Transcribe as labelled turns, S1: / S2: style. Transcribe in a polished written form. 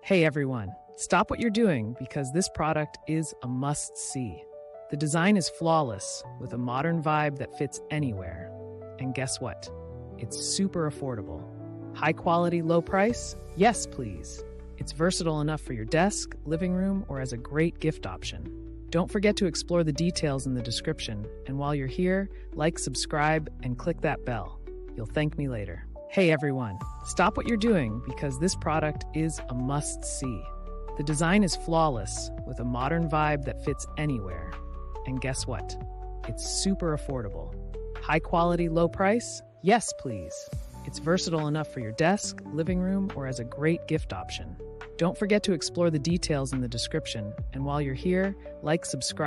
S1: Hey everyone, stop what you're doing because this product is a must-see. The design is flawless with a modern vibe that fits anywhere. And guess what? It's super affordable. High quality, low price? Yes, please. It's versatile enough for your desk, living room, or as a great gift option. Don't forget to explore the details in the description. And while you're here, like, subscribe, and click that bell. You'll thank me later. Hey everyone, stop what you're doing because this product is a must-see. The design is flawless with a modern vibe that fits anywhere. And guess what? It's super affordable. High quality, low price? Yes, please. It's versatile enough for your desk, living room, or as a great gift option. Don't forget to explore the details in the description. And while you're here, like, subscribe.